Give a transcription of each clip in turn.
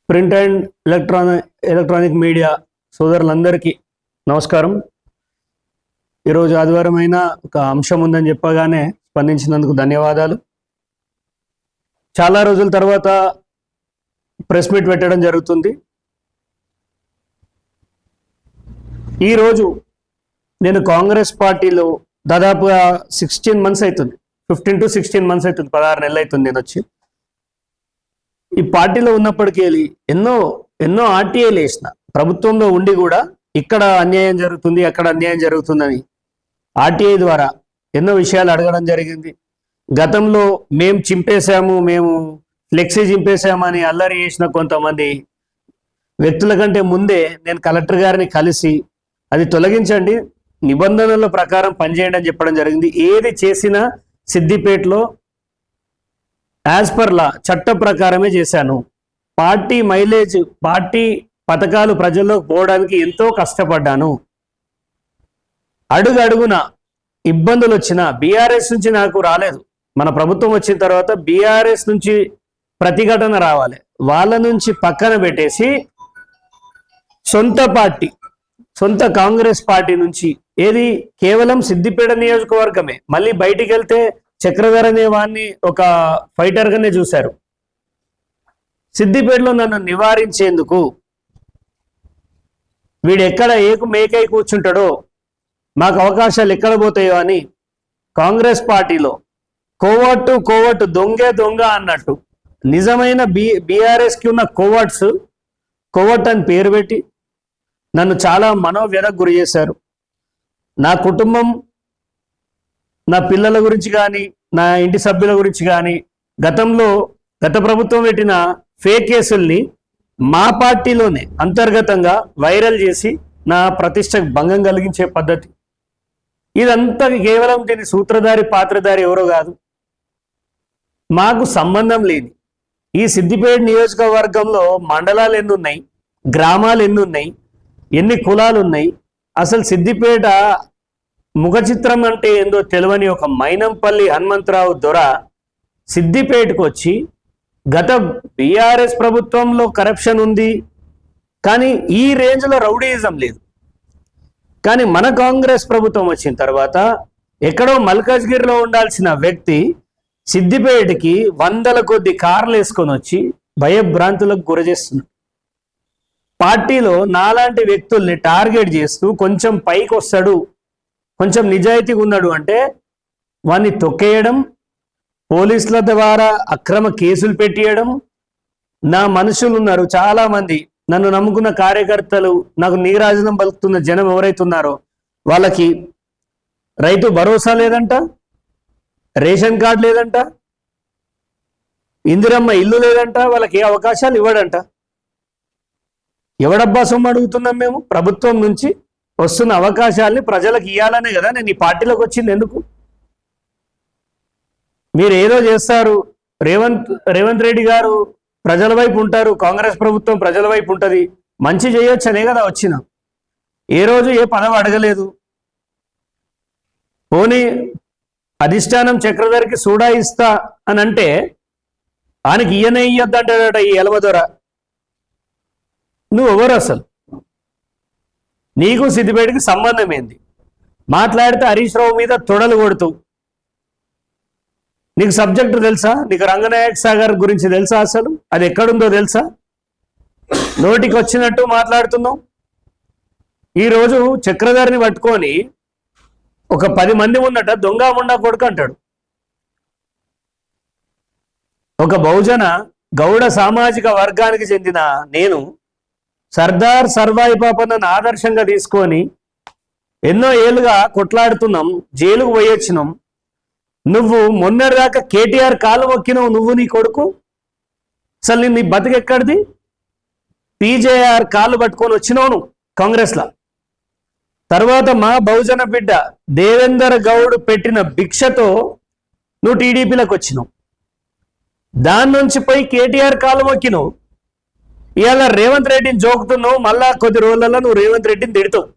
Print and electronic media సోదరులందరికీ నమస్కారం. ఈరోజు ఆదివారం అయినా ఒక అంశం ఉందని చెప్పగానే స్పందించినందుకు ధన్యవాదాలు. చాలా రోజుల తర్వాత ప్రెస్ మీట్ పెట్టడం జరుగుతుంది. ఈరోజు నేను కాంగ్రెస్ పార్టీలో దాదాపుగా 16 months అవుతుంది, 15 to 16 months అవుతుంది, 16 నెలలు అవుతుంది నేను వచ్చి. ఈ పార్టీలో ఉన్నప్పటికీ ఎన్నో ఆర్టీఐలు వేసిన, ప్రభుత్వంలో ఉండి కూడా ఇక్కడ అన్యాయం జరుగుతుంది అక్కడ అన్యాయం జరుగుతుందని ఆర్టీఐ ద్వారా ఎన్నో విషయాలు అడగడం జరిగింది. గతంలో మేము ఫ్లెక్సీ చింపేశామని అల్లరి చేసిన కొంతమంది వ్యక్తుల కంటే ముందే నేను కలెక్టర్ గారిని కలిసి అది తొలగించండి, నిబంధనల ప్రకారం పనిచేయండి అని చెప్పడం జరిగింది. ఏది చేసినా సిద్దిపేటలో యాజ్ పర్ లా చట్ట ప్రకారమే చేశాను. పార్టీ మైలేజ్, పార్టీ పథకాలు ప్రజల్లోకి పోవడానికి ఎంతో కష్టపడ్డాను. అడుగున ఇబ్బందులు వచ్చినా బీఆర్ఎస్ నుంచి నాకు రాలేదు. మన ప్రభుత్వం వచ్చిన తర్వాత బీఆర్ఎస్ నుంచి ప్రతిఘటన రావాలి, వాళ్ళ నుంచి పక్కన పెట్టేసి సొంత పార్టీ, సొంత కాంగ్రెస్ పార్టీ నుంచి ఏది కేవలం సిద్దిపేట నియోజకవర్గమే, మళ్ళీ బయటికి వెళ్తే చక్రధర్ అనే వాడిని ఒక ఫైటర్గానే చూశారు. సిద్దిపేటలో నన్ను నివారించేందుకు వీడు ఎక్కడ మేకై కూర్చుంటాడో, మాకు అవకాశాలు ఎక్కడ పోతాయో అని కాంగ్రెస్ పార్టీలో కోవట్టు దొంగ అన్నట్టు నిజమైన బీఆర్ఎస్కి ఉన్న కోవట్ అని పేరు పెట్టి నన్ను చాలా మనోవ్యధకు గురి చేశారు. నా కుటుంబం, నా పిల్లల గురించి కానీ నా ఇంటి సభ్యుల గురించి కానీ గత ప్రభుత్వం పెట్టిన ఫేక్ కేసుల్ని మా పార్టీలోనే అంతర్గతంగా వైరల్ చేసి నా ప్రతిష్టకు భంగం కలిగించే పద్ధతి ఇదంతా కేవలం దీని పాత్రధారి ఎవరో కాదు, మాకు సంబంధం లేని ఈ సిద్దిపేట నియోజకవర్గంలో మండలాలు ఎన్ని ఉన్నాయి, గ్రామాలు ఎన్ని ఉన్నాయి, ఎన్ని కులాలు ఉన్నాయి, అసలు సిద్దిపేట ముఖ చిత్రం అంటే ఏందో తెలియని ఒక మైనంపల్లి హనుమంతరావు దొర సిద్దిపేటకు వచ్చి గత బీఆర్ఎస్ ప్రభుత్వంలో కరప్షన్ ఉంది కానీ ఈ రేంజ్లో రౌడీయిజం లేదు, కానీ మన కాంగ్రెస్ ప్రభుత్వం వచ్చిన తర్వాత ఎక్కడో మల్కాజ్గిరిలో ఉండాల్సిన వ్యక్తి సిద్దిపేటకి 100 కొద్ది కార్లు వేసుకొని వచ్చి భయభ్రాంతులకు గురచేస్తున్నాడు. పార్టీలో నాలాంటి వ్యక్తుల్ని టార్గెట్ చేస్తూ కొంచెం పైకి వస్తాడు, కొంచెం నిజాయితీగా ఉన్నాడు అంటే వాన్ని తొక్కేయడం, పోలీసుల ద్వారా అక్రమ కేసులు పెట్టేయడం. నా మనుషులు ఉన్నారు చాలామంది, నన్ను నమ్ముకున్న కార్యకర్తలు, నాకు నీరాజనం పలుకుతున్న జనం ఎవరైతున్నారో వాళ్ళకి రైతు భరోసా లేదంట, రేషన్ కార్డు లేదంట, ఇందిరమ్మ ఇల్లు లేదంట, వాళ్ళకి ఏ అవకాశాలు ఇవ్వడంట. ఎవడబ్బా సొమ్ము అడుగుతున్నాం మేము? ప్రభుత్వం నుంచి వస్తున్న అవకాశాలని ప్రజలకు ఇవ్వాలనే కదా నేను ఈ పార్టీలోకి వచ్చింది. ఎందుకు మీరు ఏదో చేస్తారు, రేవంత్ రెడ్డి గారు ప్రజల వైపు ఉంటారు, కాంగ్రెస్ ప్రభుత్వం ప్రజల వైపు ఉంటుంది, మంచి చేయొచ్చనే కదా వచ్చిన. ఏ రోజు ఏ పదవి అడగలేదు. పోనీ అధిష్టానం చక్రధర్కి సూడా ఇస్తా అని అంటే ఆయనకి ఇయ్యొద్దంటాడట ఈ ఎలవదొర. నువ్వు ఎవరు అసలు? నీకు సిద్దిపేటకి సంబంధం ఏంది? మాట్లాడితే హరీష్ రావు మీద తొడలు కొడుతూ, నీకు సబ్జెక్టు తెలుసా? నీకు రంగనాయక సాగర్ గురించి తెలుసా? అసలు అది ఎక్కడుందో తెలుసా? నోటికి వచ్చినట్టు మాట్లాడుతున్నావు. ఈరోజు చక్రధర్ని పట్టుకొని ఒక 10 మంది ఉన్నట్ట దొంగ ముండా కొడుకు అంటాడు. ఒక బహుజన గౌడ సామాజిక వర్గానికి చెందిన నేను సర్దార్ సర్వాయి పాపన్నను ఆదర్శంగా తీసుకొని ఎన్నో ఏళ్ళుగా కొట్లాడుతున్నాం, జైలుకు పోయొచ్చినాం. నువ్వు మొన్నటిదాకా కేటీఆర్ కాలు మొక్కినావు, నువ్వు నీ కొడుకు. అసలు నీ బతికెక్కడిది? పీజేఆర్ కాళ్ళు పట్టుకొని వచ్చినావు నువ్వు కాంగ్రెస్లో. తర్వాత మా బహుజన బిడ్డ దేవేందర్ గౌడ్ పెట్టిన భిక్షతో నువ్వు టీడీపీలోకి వచ్చినావు. దాని నుంచి పోయి కేటీఆర్ కాలు మొక్కినావు. ఇవాళ రేవంత్ రెడ్డిని జోకుతున్నావు, మళ్ళా కొద్ది రోజులలో నువ్వు రేవంత్ రెడ్డిని తిడతావు.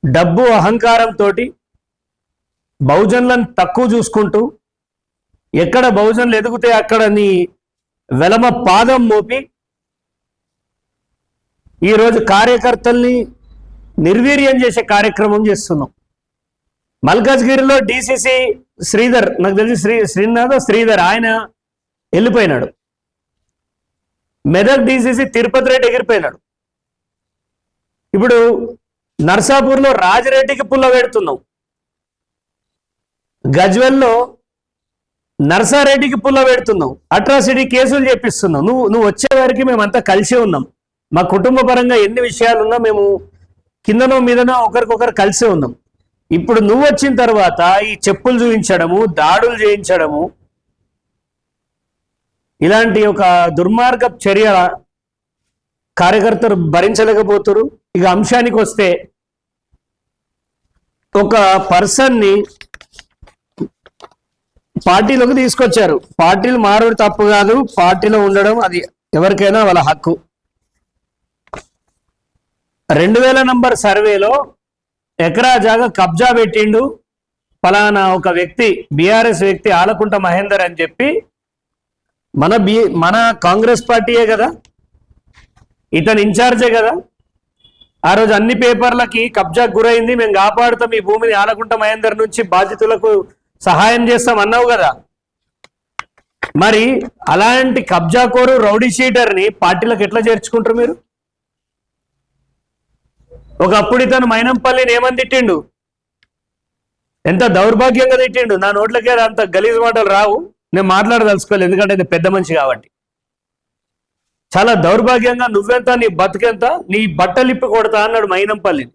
డబ్బు అహంకారంతో బహుజనులను తక్కువ చూసుకుంటూ, ఎక్కడ బహుజనులు ఎదిగితే అక్కడ నీ వెలమ పాదం మోపి ఈరోజు కార్యకర్తల్ని నిర్వీర్యం చేసే కార్యక్రమం చేస్తున్నాం. మల్కాజ్గిరిలో డిసిసి శ్రీధర్, నాకు తెలిసి శ్రీధర్ ఆయన వెళ్ళిపోయినాడు. మెదక్ డిసిసి తిరుపతి రెడ్డి ఎగిరిపోయినాడు. ఇప్పుడు నర్సాపూర్లో రాజిరెడ్డికి పుల్ల పెడుతున్నాం. గజ్వెల్లో నర్సారెడ్డికి పుల్ల పెడుతున్నాం. అట్రాసిటీ కేసులు చేపిస్తున్నాం. నువ్వు వచ్చే వారికి మేమంతా కలిసే ఉన్నాం. మా కుటుంబ పరంగా ఎన్ని విషయాలున్నా మేము కిందనో మీదనో ఒకరికొకరు కలిసే ఉన్నాం. ఇప్పుడు నువ్వు వచ్చిన తర్వాత ఈ చెప్పులు చూపించడము, దాడులు చేయించడము, ఇలాంటి ఒక దుర్మార్గ చర్య కార్యకర్తలు భరించలేకపోతున్నారు. ఇక అంశానికి వస్తే, ఒక పర్సన్ని పార్టీలోకి తీసుకొచ్చారు. పార్టీలు మారడం తప్పు కాదు, పార్టీలో ఉండడం అది ఎవరికైనా వాళ్ళ హక్కు. 2000 నంబర్ సర్వేలో ఎకరా జాగా కబ్జా పెట్టిండు ఫలానా ఒక వ్యక్తి, బీఆర్ఎస్ వ్యక్తి ఆలకుంట మహేందర్ అని చెప్పి, మన కాంగ్రెస్ పార్టీయే కదా, ఇతను ఇన్ఛార్జే కదా. ఆ రోజు అన్ని పేపర్లకి కబ్జా గురైంది, మేము కాపాడుతాం ఈ భూమిని ఆలకుంట మహేందర్ నుంచి, బాధితులకు సహాయం చేస్తాం అన్నావు కదా. మరి అలాంటి కబ్జాకోరు రౌడీ షీటర్ని పార్టీలకు ఎట్లా చేర్చుకుంటారు మీరు? ఒకప్పుడు ఇతను మైనంపల్లిని ఏమని తిట్టిండు, ఎంత దౌర్భాగ్యంగా తిట్టిండు. నా నోట్లకే అంత గలీజ్ మాటలు రావు, నేను మాట్లాడదలుచుకోలేదు, ఎందుకంటే ఇది పెద్ద మనిషి కాబట్టి. చాలా దౌర్భాగ్యంగా నువ్వెంత, నీ బతుకెంత, నీ బట్టలు ఇప్పి కొడతా అన్నాడు మైనంపల్లిని.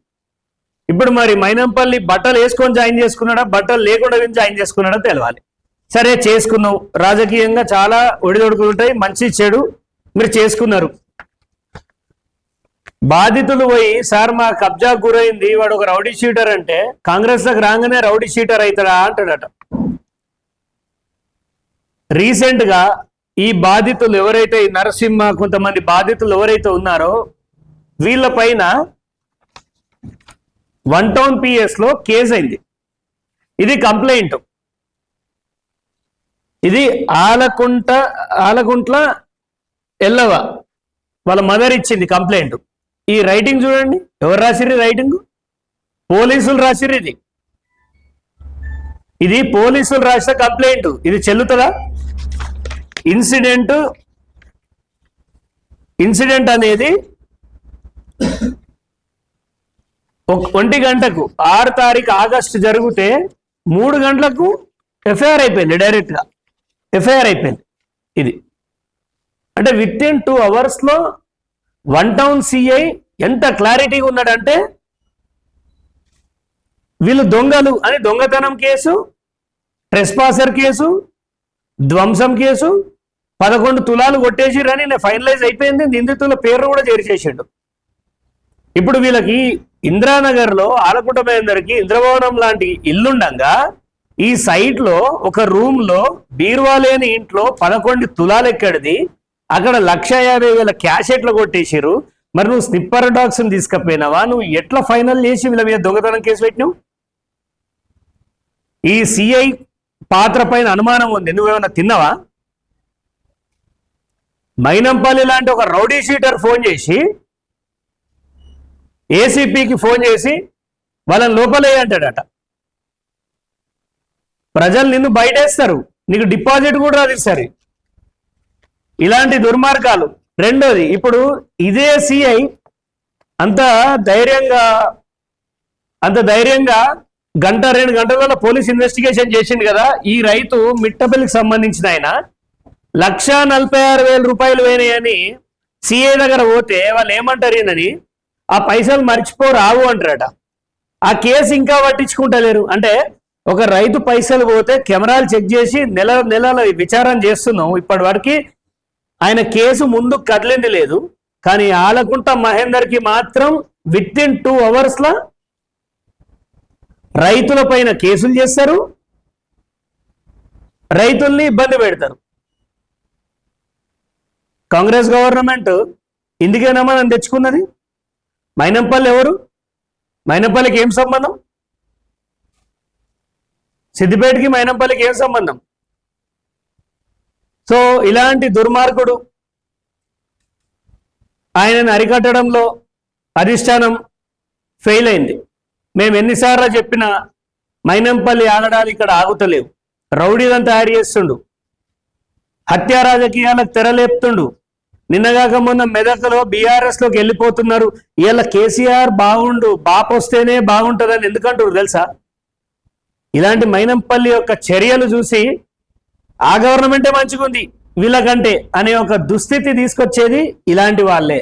ఇప్పుడు మరి మైనంపల్లి బట్టలు వేసుకొని జాయిన్ చేసుకున్నాడా, బట్టలు లేకుండా జాయిన్ చేసుకున్నాడా తెలవాలి. సరే చేసుకున్నావు, రాజకీయంగా చాలా ఒడిదొడుకులు ఉంటాయి, మంచి చెడు మీరు చేసుకున్నారు. బాధితులు పోయి సార్ మా కబ్జా గురైంది, వాడు ఒక రౌడీ షీటర్ అంటే, కాంగ్రెస్ లకు రాగానే రౌడీ షీటర్ అవుతాడా అంటాడట. రీసెంట్ గా ఈ బాధితులు ఎవరైతే, నరసింహ కొంతమంది బాధితులు ఎవరైతే ఉన్నారో వీళ్ళ పైన 1 టౌన్ PS లో కేసు అయింది. ఇది కంప్లైంట్. ఇది ఆలకుంట్ల ఎల్లవ వాళ్ళ మదర్ ఇచ్చింది కంప్లైంట్. ఈ రైటింగ్ చూడండి, ఎవరు రాసిర్రు రైటింగ్? పోలీసులు రాసిర్రు. ఇది పోలీసులు రాసిన కంప్లైంట్. ఇది చెల్లుతుందా? ఇన్సిడెంట్ అనేది 1 గంటకు 6 తారీఖు ఆగస్టు జరిగితే 3 గంటలకు ఎఫ్ఐఆర్ అయిపోయింది. డైరెక్ట్ గా ఎఫ్ఐఆర్ అయిపోయింది. ఇది అంటే విత్ ఇన్ 2 hours లో 1 టౌన్ సిఐ ఎంత క్లారిటీగా ఉన్నాడంటే, వీళ్ళు దొంగలు అని దొంగతనం కేసు, ట్రెస్పాసర్ కేసు, ధ్వంసం కేసు, 11 తులాలు కొట్టేసిరని ఫైనలైజ్ అయిపోయింది. నిందితుల పేరు కూడా చేర్చేసిండు. ఇప్పుడు వీళ్ళకి ఇంద్రానగర్ లో ఆలకుంట మహేందర్కి ఇంద్రభవనం లాంటి ఇల్లుండగా ఈ సైట్ లో ఒక రూమ్ లో బీరువా లేని ఇంట్లో 11 తులాలు ఎక్కడిది, అక్కడ 1,50,000 క్యాష్ ఎట్లా కొట్టేసిరు. మరి నువ్వు స్నిప్పర్ డాగ్స్ తీసుకపోయినావా? నువ్వు ఎట్లా ఫైనల్ చేసి వీళ్ళ మీద దొంగతనం కేసు పెట్టినావు? ఈ సిఐ పాత్ర పైన అనుమానం ఉంది. నువ్వేమన్నా తిన్నావా? మైనంపల్లి లాంటి ఒక రౌడీ షీటర్ ఫోన్ చేసి ఏసీపీకి ఫోన్ చేసి వాళ్ళని లోపలే అంటాడట. ప్రజలు నిన్ను బయటేస్తారు, నీకు డిపాజిట్ కూడా రాదు సరే. ఇలాంటి దుర్మార్గాలు. రెండోది, ఇప్పుడు ఇదే సిఐ అంత ధైర్యంగా 1-2 గంటలలో పోలీస్ ఇన్వెస్టిగేషన్ చేసింది కదా. ఈ రైతు మిట్టపల్లికి సంబంధించిన ఆయన 1,46,000 రూపాయలు పోయినాయని సిఐ దగ్గర పోతే వాళ్ళు ఏమంటారు ఏందని, ఆ పైసలు మర్చిపోరావు అంటారట. ఆ కేసు ఇంకా పట్టించుకుంటలేరు. అంటే ఒక రైతు పైసలు పోతే కెమెరాలు చెక్ చేసి నెల విచారణ చేస్తున్నాం. ఇప్పటి వరకు ఆయన కేసు ముందు కదిలింది లేదు. కానీ ఆలకుంట మహేందర్కి మాత్రం విత్ ఇన్ 2 hours లా రైతుల పైన కేసులు చేస్తారు, రైతుల్ని ఇబ్బంది పెడతారు. కాంగ్రెస్ గవర్నమెంట్ ఇందుకేనా మనం తెచ్చుకున్నది? మైనంపల్లి ఎవరు? మైనంపల్లికి ఏం సంబంధం? సిద్దిపేటకి మైనంపల్లికి ఏం సంబంధం? సో ఇలాంటి దుర్మార్గుడు ఆయనను అరికట్టడంలో అధిష్టానం ఫెయిల్ అయింది. మేము ఎన్నిసార్లు చెప్పినా మైనంపల్లి ఆగడాలు ఇక్కడ ఆగుతలేవు. రౌడీలను తయారు చేస్తుండు, హత్యా రాజకీయాలకు తెరలేపుతుండు. నిన్నగాక మొన్న మెదక్లో బీఆర్ఎస్లోకి వెళ్ళిపోతున్నారు. ఇవాళ కేసీఆర్ బాగుండు, బాపు వస్తేనే బాగుంటుందని ఎందుకంటారు తెలుసా? ఇలాంటి మైనంపల్లి యొక్క చర్యలు చూసి ఆ గవర్నమెంటే మంచిగుంది వీళ్ళకంటే అనే ఒక దుస్థితి తీసుకొచ్చేది ఇలాంటి వాళ్ళే.